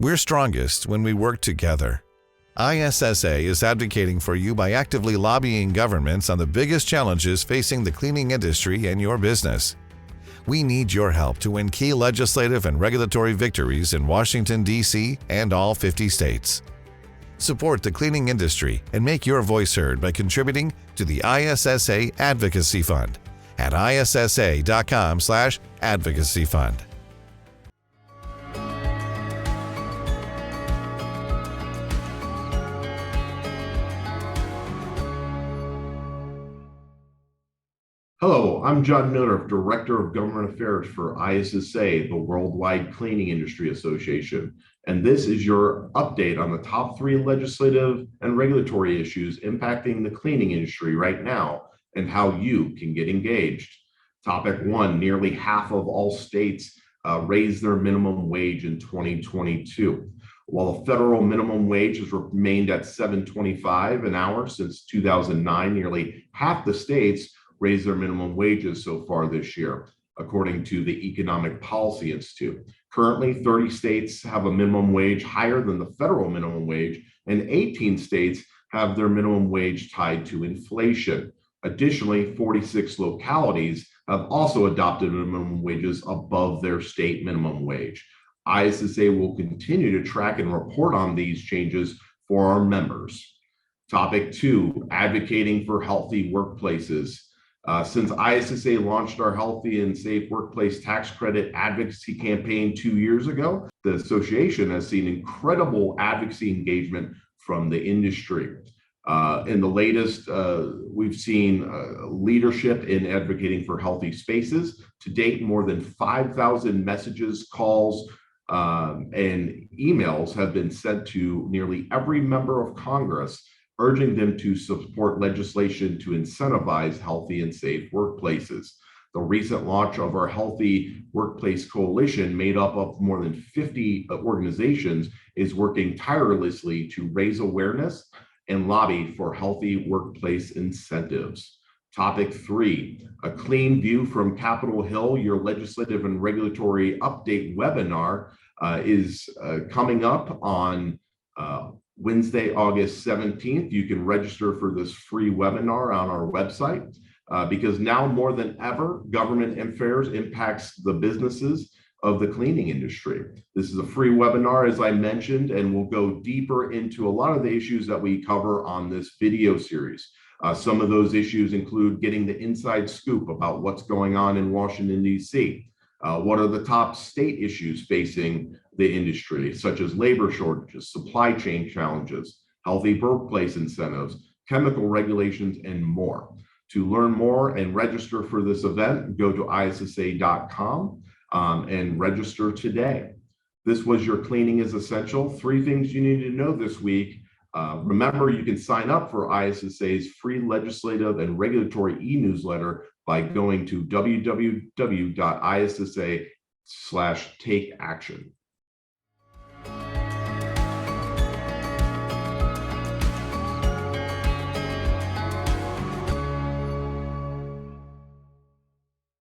We're strongest when we work together. ISSA is advocating for you by actively lobbying governments on the biggest challenges facing the cleaning industry and your business. We need your help to win key legislative and regulatory victories in Washington, D.C. and all 50 states. Support the cleaning industry and make your voice heard by contributing to the ISSA Advocacy Fund at issa.com/advocacy fund. Hello, I'm John Nothdurft, Director of Government Affairs for ISSA, the Worldwide Cleaning Industry Association, and this is your update on the top 3 legislative and regulatory issues impacting the cleaning industry right now and how you can get engaged. Topic 1, nearly half of all states raised their minimum wage in 2022. While the federal minimum wage has remained at $7.25 an hour since 2009, nearly half the states raised their minimum wages so far this year, according to the Economic Policy Institute. Currently, 30 states have a minimum wage higher than the federal minimum wage, and 18 states have their minimum wage tied to inflation. Additionally, 46 localities have also adopted minimum wages above their state minimum wage. ISSA will continue to track and report on these changes for our members. Topic 2, advocating for healthy workplaces. Since ISSA launched our Healthy and Safe Workplace Tax Credit Advocacy campaign 2 years ago, the association has seen incredible advocacy engagement from the industry. In the latest, we've seen leadership in advocating for healthy spaces. To date, more than 5,000 messages, calls, and emails have been sent to nearly every member of Congress, urging them to support legislation to incentivize healthy and safe workplaces. The recent launch of our Healthy Workplace Coalition, made up of more than 50 organizations, is working tirelessly to raise awareness and lobby for healthy workplace incentives. Topic 3, a clean view from Capitol Hill, your legislative and regulatory update webinar is coming up on Wednesday, August 17th. You can register for this free webinar on our website because now more than ever, government affairs impacts the businesses of the cleaning industry. This is a free webinar, as I mentioned, and we'll go deeper into a lot of the issues that we cover on this video series. Some of those issues include getting the inside scoop about what's going on in Washington, D.C. What are the top state issues facing the industry, such as labor shortages, supply chain challenges, healthy workplace incentives, chemical regulations, and more. To learn more and register for this event, go to ISSA.com and register today. This was your Cleaning is Essential. 3 things you need to know this week. Remember, you can sign up for ISSA's free legislative and regulatory e-newsletter by going to www.issa/takeaction.